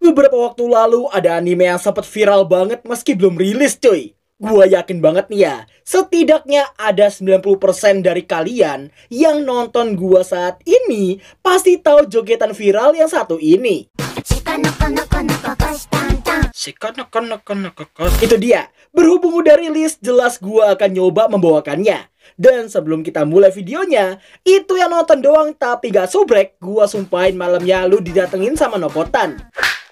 Beberapa waktu lalu ada anime yang sempat viral banget meski belum rilis cuy. Gua yakin banget nih ya, setidaknya ada 90% dari kalian yang nonton gua saat ini pasti tahu jogetan viral yang satu ini. Itu dia, berhubung udah rilis, jelas gua akan nyoba membawakannya. Dan sebelum kita mulai videonya, itu yang nonton doang tapi gak subrek, gua sumpahin malamnya lu didatengin sama Nokotan.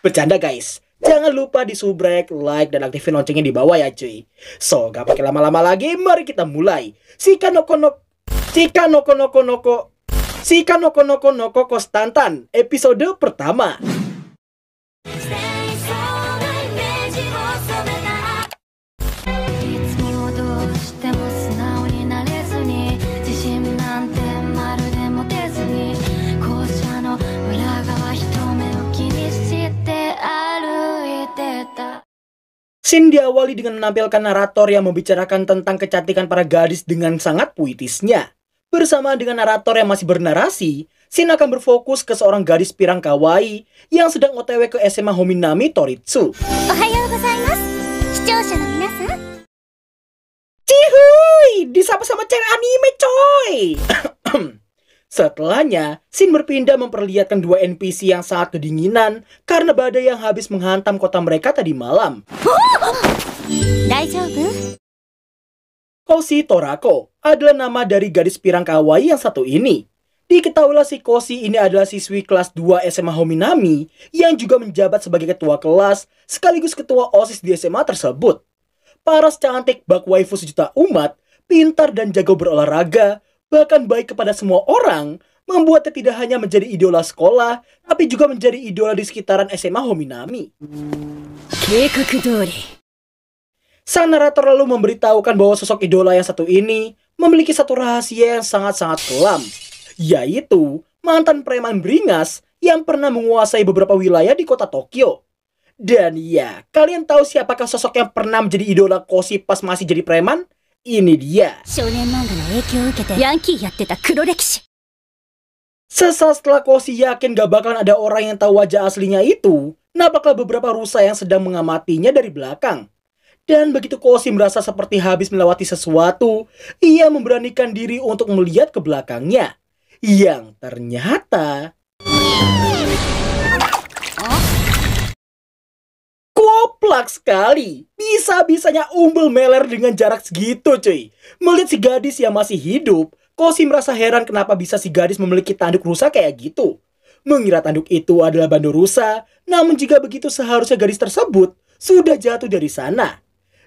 Bercanda guys, jangan lupa di subrek, like, dan aktifin loncengnya di bawah ya cuy. So, gak pakai lama-lama lagi, mari kita mulai. Shika noko noko Konstantan, episode pertama. Scene diawali dengan menampilkan narator yang membicarakan tentang kecantikan para gadis dengan sangat puitisnya. Bersama dengan narator yang masih bernarasi, scene akan berfokus ke seorang gadis pirang kawaii yang sedang OTW ke SMA Hominami Toritsu. Ohayou gozaimasu, sichoushou no minasan. Cihuy, disapa sama cewek anime coy. Setelahnya, scene berpindah memperlihatkan dua NPC yang sangat kedinginan karena badai yang habis menghantam kota mereka tadi malam. Daijoubu? Koshi Torako adalah nama dari gadis pirang kawaii yang satu ini. Diketahuilah si Koshi ini adalah siswi kelas 2 SMA Hominami yang juga menjabat sebagai ketua kelas sekaligus ketua OSIS di SMA tersebut. Paras cantik bak waifu sejuta umat, pintar dan jago berolahraga, bahkan baik kepada semua orang, membuatnya tidak hanya menjadi idola sekolah, tapi juga menjadi idola di sekitaran SMA Hominami. Sang narator lalu memberitahukan bahwa sosok idola yang satu ini memiliki satu rahasia yang sangat-sangat kelam, yaitu mantan preman beringas yang pernah menguasai beberapa wilayah di kota Tokyo. Dan ya, kalian tahu siapakah sosok yang pernah menjadi idola Koshi pas masih jadi preman? Ini dia. Sesaat setelah Koshi yakin gak bakalan ada orang yang tahu wajah aslinya itu, nampaklah beberapa rusa yang sedang mengamatinya dari belakang. Dan begitu Koshi merasa seperti habis melewati sesuatu, ia memberanikan diri untuk melihat ke belakangnya. Yang ternyata... Koplak sekali. Bisa-bisanya umbel meler dengan jarak segitu cuy. Melihat si gadis yang masih hidup, Koshi merasa heran kenapa bisa si gadis memiliki tanduk rusa kayak gitu. Mengira tanduk itu adalah bando rusa, namun jika begitu seharusnya gadis tersebut sudah jatuh dari sana.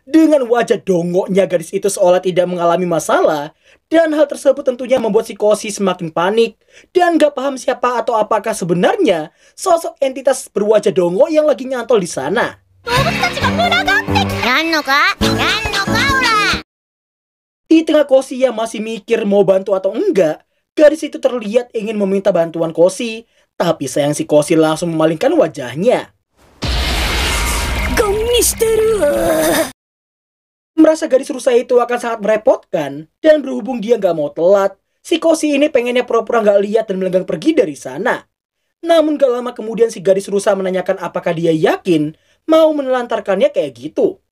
Dengan wajah dongoknya gadis itu seolah tidak mengalami masalah, dan hal tersebut tentunya membuat si Koshi semakin panik dan gak paham siapa atau apakah sebenarnya sosok entitas berwajah dongok yang lagi nyantol di sana. Di tengah Koshi yang masih mikir mau bantu atau enggak, gadis itu terlihat ingin meminta bantuan Koshi, tapi sayang si Koshi langsung memalingkan wajahnya. Merasa gadis rusa itu akan sangat merepotkan, dan berhubung dia gak mau telat, si Koshi ini pengennya pura-pura gak lihat dan melenggang pergi dari sana. Namun gak lama kemudian si gadis rusa menanyakan apakah dia yakin mau menelantarkannya kayak gitu.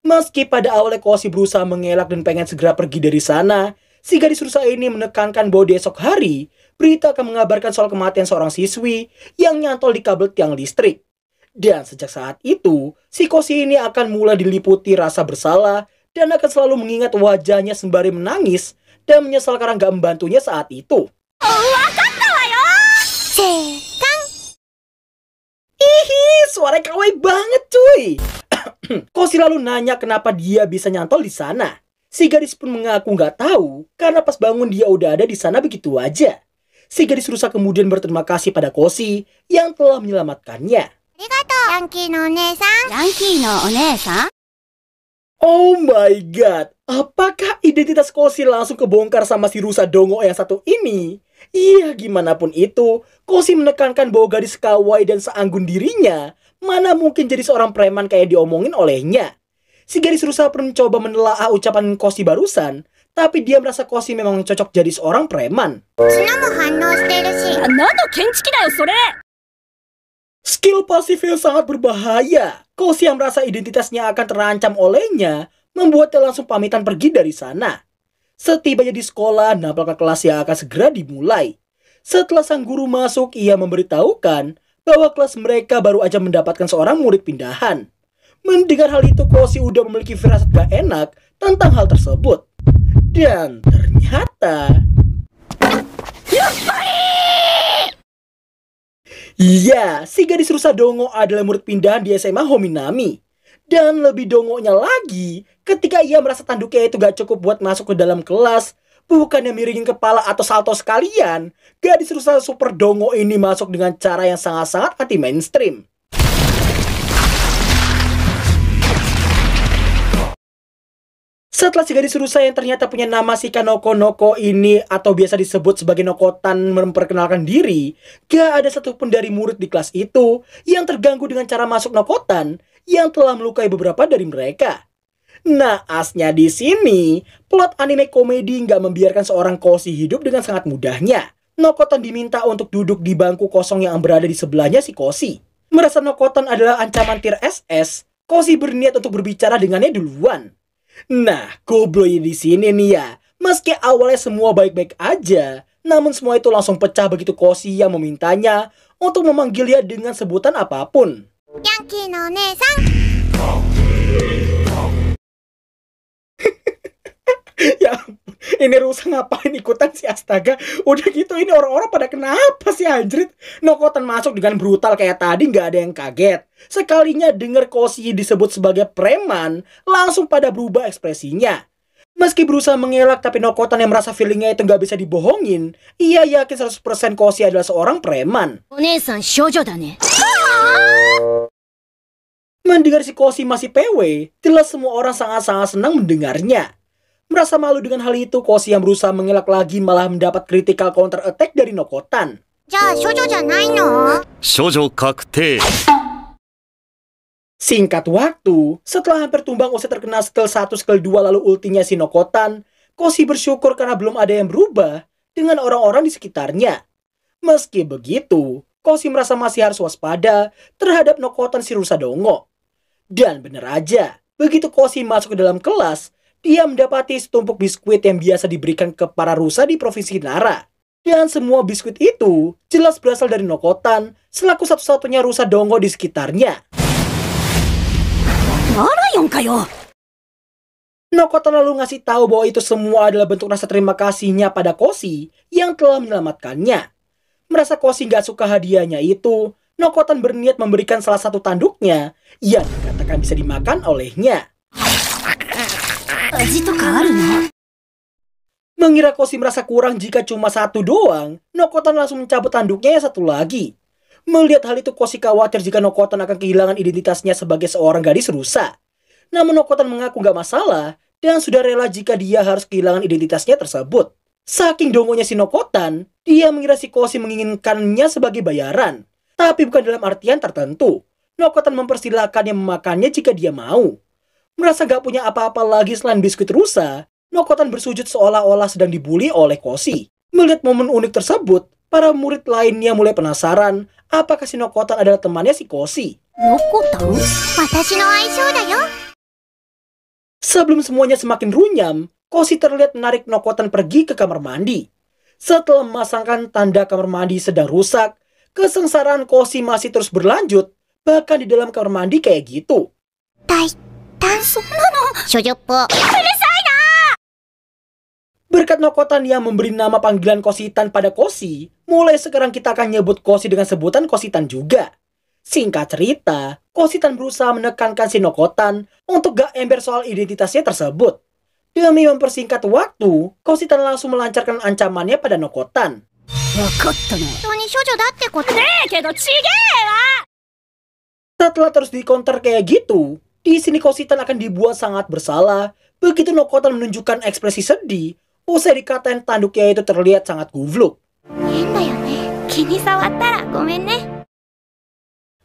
Meski pada awalnya Koshi berusaha mengelak dan pengen segera pergi dari sana, si gadis rusa ini menekankan bahwa di esok hari, berita akan mengabarkan soal kematian seorang siswi yang nyantol di kabel tiang listrik. Dan sejak saat itu, si Koshi ini akan mulai diliputi rasa bersalah dan akan selalu mengingat wajahnya sembari menangis dan menyesal karena gak membantunya saat itu. Hihi, suaranya kawaii banget cuy. Koshi lalu nanya kenapa dia bisa nyantol di sana. Si gadis pun mengaku nggak tahu karena pas bangun dia udah ada di sana begitu aja. Si gadis rusa kemudian berterima kasih pada Koshi yang telah menyelamatkannya. Oh my god, apakah identitas Koshi langsung kebongkar sama si rusa dongok yang satu ini? Iya, gimana pun itu, Koshi menekankan bahwa gadis kawaii dan seanggun dirinya mana mungkin jadi seorang preman kayak diomongin olehnya. Si gadis rusa pun mencoba menelaah ucapan Koshi barusan, tapi dia merasa Koshi memang cocok jadi seorang preman. Skill pasif yang sangat berbahaya. Koshi yang merasa identitasnya akan terancam olehnya, membuatnya langsung pamitan pergi dari sana. Setibanya di sekolah, nampal ke kelas yang akan segera dimulai. Setelah sang guru masuk, ia memberitahukan bahwa kelas mereka baru aja mendapatkan seorang murid pindahan. Mendengar hal itu, Koshi udah memiliki firasat gak enak tentang hal tersebut. Dan ternyata... Iya, si gadis rusa dongo adalah murid pindahan di SMA Hominami. Dan lebih dongonya lagi, ketika ia merasa tanduknya itu gak cukup buat masuk ke dalam kelas, bukannya miringin kepala atau salto sekalian, gadis rusa super dongo ini masuk dengan cara yang sangat-sangat anti-mainstream. Setelah si gadis rusa yang ternyata punya nama Shika Noko ini atau biasa disebut sebagai Nokotan memperkenalkan diri, gak ada satupun dari murid di kelas itu yang terganggu dengan cara masuk Nokotan yang telah melukai beberapa dari mereka. Nah, asnya di sini, plot anime komedi nggak membiarkan seorang Koshi hidup dengan sangat mudahnya. Nokotan diminta untuk duduk di bangku kosong yang berada di sebelahnya si Koshi. Merasa Nokotan adalah ancaman tier SS, Koshi berniat untuk berbicara dengannya duluan. Nah, gobloy di sini nih ya. Meski awalnya semua baik-baik aja, namun semua itu langsung pecah begitu Koshi yang memintanya untuk memanggilnya dengan sebutan apapun. Yankee no Onesan. Ya, ini rusa ngapain ikutan sih, astaga. Udah gitu ini orang-orang pada kenapa sih anjrit? Nokotan masuk dengan brutal kayak tadi nggak ada yang kaget. Sekalinya denger Koshi disebut sebagai preman, langsung pada berubah ekspresinya. Meski berusaha mengelak, tapi Nokotan yang merasa feelingnya itu nggak bisa dibohongin, ia yakin 100% Koshi adalah seorang preman. Onesan shoujo da ne. Mendengar si Koshi masih PW, jelas semua orang sangat-sangat senang mendengarnya. Merasa malu dengan hal itu, Koshi yang berusaha mengelak lagi malah mendapat critical counter attack dari Nokotan. Ja, shoujo janai no? Shoujo kakte. Singkat waktu, setelah hampir tumbang usai terkena skill 1 skill 2 lalu ultinya si Nokotan, Koshi bersyukur karena belum ada yang berubah dengan orang-orang di sekitarnya. Meski begitu, Koshi merasa masih harus waspada terhadap Nokotan si rusa dongo. Dan bener aja, begitu Koshi masuk ke dalam kelas, dia mendapati setumpuk biskuit yang biasa diberikan ke para rusa di Provinsi Nara. Dan semua biskuit itu jelas berasal dari Nokotan selaku satu-satunya rusa dongo di sekitarnya. Nokotan lalu ngasih tahu bahwa itu semua adalah bentuk rasa terima kasihnya pada Koshi yang telah menyelamatkannya. Merasa Koshi gak suka hadiahnya itu, Nokotan berniat memberikan salah satu tanduknya yang dikatakan bisa dimakan olehnya. Mengira Koshi merasa kurang jika cuma satu doang, Nokotan langsung mencabut tanduknya yang satu lagi. Melihat hal itu, Koshi khawatir jika Nokotan akan kehilangan identitasnya sebagai seorang gadis rusa. Namun Nokotan mengaku gak masalah dan sudah rela jika dia harus kehilangan identitasnya tersebut. Saking dongonya si Nokotan, dia mengira si Koshi menginginkannya sebagai bayaran. Tapi bukan dalam artian tertentu. Nokotan mempersilahkannya memakannya jika dia mau. Merasa gak punya apa-apa lagi selain biskuit rusa, Nokotan bersujud seolah-olah sedang dibully oleh Koshi. Melihat momen unik tersebut, para murid lainnya mulai penasaran apakah si Nokotan adalah temannya si Koshi. Nokotan? Watashi no aishou da yo. Sebelum semuanya semakin runyam, Koshi terlihat menarik Nokotan pergi ke kamar mandi. Setelah memasangkan tanda kamar mandi sedang rusak, kesengsaraan Koshi masih terus berlanjut, bahkan di dalam kamar mandi kayak gitu. Berkat Nokotan yang memberi nama panggilan Koshitan pada Koshi, mulai sekarang kita akan nyebut Koshi dengan sebutan Koshitan juga. Singkat cerita, Koshitan berusaha menekankan si Nokotan untuk gak ember soal identitasnya tersebut. Demi mempersingkat waktu, Koshitan langsung melancarkan ancamannya pada Nokotan. Setelah terus dikonter kayak gitu, di sini Koshitan akan dibuat sangat bersalah. Begitu Nokotan menunjukkan ekspresi sedih, usai dikatain tanduknya itu terlihat sangat goblok.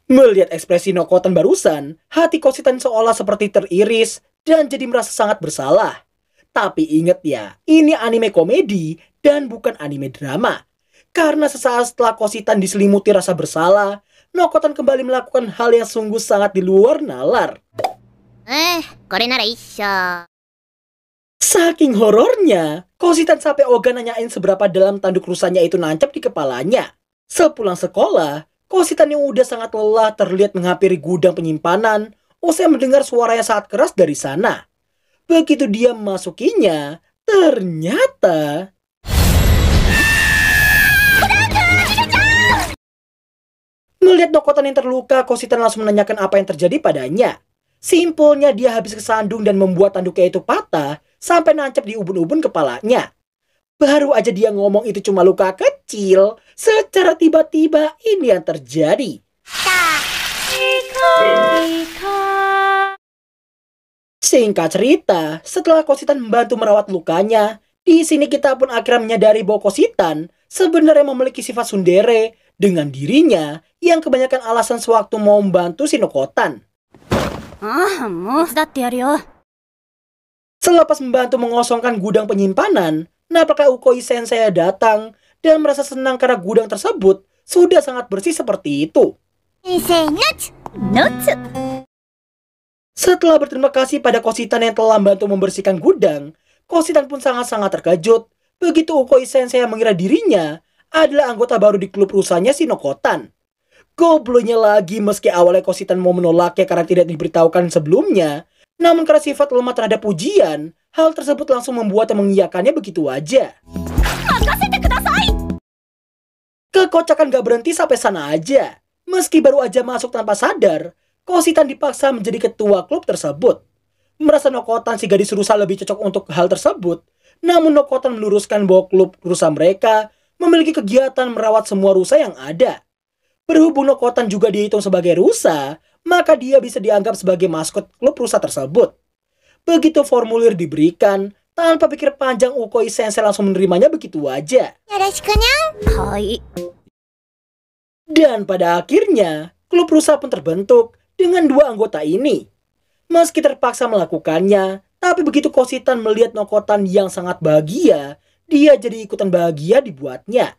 Melihat ekspresi Nokotan barusan, hati Koshitan seolah seperti teriris dan jadi merasa sangat bersalah. Tapi inget ya, ini anime komedi dan bukan anime drama. Karena sesaat setelah Koshitan diselimuti rasa bersalah, Nokotan kembali melakukan hal yang sungguh sangat di luar nalar. これなら一緒。 Saking horornya, Koshitan sampai Oga nanyain seberapa dalam tanduk rusanya itu nancap di kepalanya. Sepulang sekolah, Koshitan yang udah sangat lelah terlihat menghampiri gudang penyimpanan usai mendengar suara yang sangat keras dari sana. Begitu dia memasukinya, ternyata... Melihat Nokotan yang terluka, Koshitan langsung menanyakan apa yang terjadi padanya. Simpelnya dia habis kesandung dan membuat tanduknya itu patah sampai nancap di ubun-ubun kepalanya. Baru aja dia ngomong itu cuma luka kecil, secara tiba-tiba ini yang terjadi. Singkat cerita, setelah Koshitan membantu merawat lukanya, di sini kita pun akhirnya menyadari bahwa Koshitan sebenarnya memiliki sifat tsundere dengan dirinya yang kebanyakan alasan sewaktu mau membantu si Nokotan. Selepas membantu mengosongkan gudang penyimpanan, nampaknya Ukoi Sensei datang dan merasa senang karena gudang tersebut sudah sangat bersih seperti itu. Setelah berterima kasih pada Koshitan yang telah membantu membersihkan gudang, Koshitan pun sangat-sangat terkejut begitu Ukoi Sensei yang mengira dirinya adalah anggota baru di klub rusanya si Nokotan. Gobloknya lagi, meski awalnya Koshitan mau menolaknya karena tidak diberitahukan sebelumnya, namun karena sifat lemah terhadap pujian, hal tersebut langsung membuatnya mengiyakannya begitu aja. Kekocakan gak berhenti sampai sana aja. Meski baru aja masuk tanpa sadar, Koshitan dipaksa menjadi ketua klub tersebut. Merasa Nokotan si gadis rusa lebih cocok untuk hal tersebut, namun Nokotan meluruskan bahwa klub rusa mereka memiliki kegiatan merawat semua rusa yang ada. Berhubung Nokotan juga dihitung sebagai rusa, maka dia bisa dianggap sebagai maskot klub rusa tersebut. Begitu formulir diberikan, tanpa pikir panjang Ukoi Sensei langsung menerimanya begitu aja. Dan pada akhirnya, klub rusa pun terbentuk dengan 2 anggota ini. Meski terpaksa melakukannya, tapi begitu Koshitan melihat Nokotan yang sangat bahagia, dia jadi ikutan bahagia dibuatnya.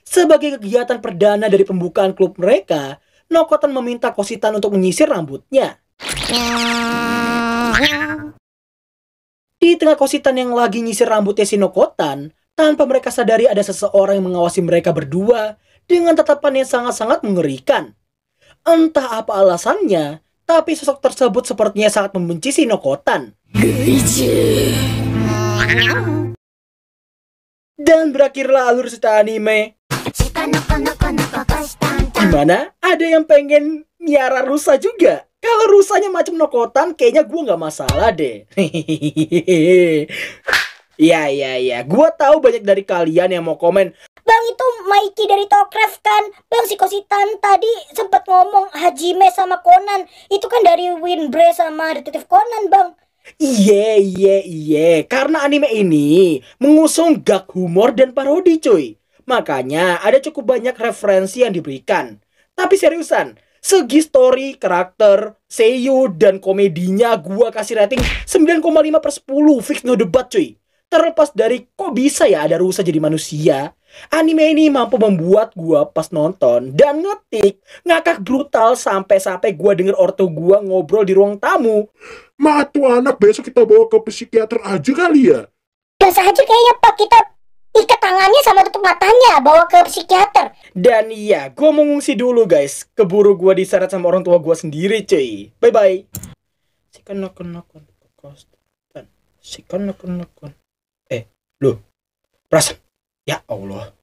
Sebagai kegiatan perdana dari pembukaan klub mereka, Nokotan meminta Koshitan untuk menyisir rambutnya. Di tengah Koshitan yang lagi nyisir rambutnya si Nokotan, tanpa mereka sadari ada seseorang yang mengawasi mereka berdua dengan tatapan yang sangat-sangat mengerikan. Entah apa alasannya, tapi sosok tersebut sepertinya sangat membenci si Nokotan. Dan berakhirlah alur cerita anime. Gimana? Ada yang pengen miara rusa juga? Kalau rusanya macam Nokotan, kayaknya gue nggak masalah deh. Ya. Gue tahu banyak dari kalian yang mau komen. Bang, itu Maiki dari Tokcraft kan? Bang, si Koshitan tadi sempat ngomong Hajime sama Conan. Itu kan dari Winbre sama Detektif Conan, Bang. Iya. Karena anime ini mengusung gag humor dan parodi, cuy. Makanya ada cukup banyak referensi yang diberikan. Tapi seriusan, segi story, karakter, seiyuu, dan komedinya gua kasih rating 9,5/10. Fix no debat, cuy. Terlepas dari kok bisa ya ada rusa jadi manusia, anime ini mampu membuat gua pas nonton dan ngetik ngakak brutal sampai gua denger ortu gua ngobrol di ruang tamu. Ma, tuh anak besok kita bawa ke psikiater aja kali ya? Gas aja kayaknya, Pak. Kita ikat tangannya sama tutup matanya, bawa ke psikiater. Dan iya, gua mau ngungsi dulu guys. Keburu gua diseret sama orang tua gua sendiri, cuy. Bye-bye. Loh, perasaan. Ya Allah.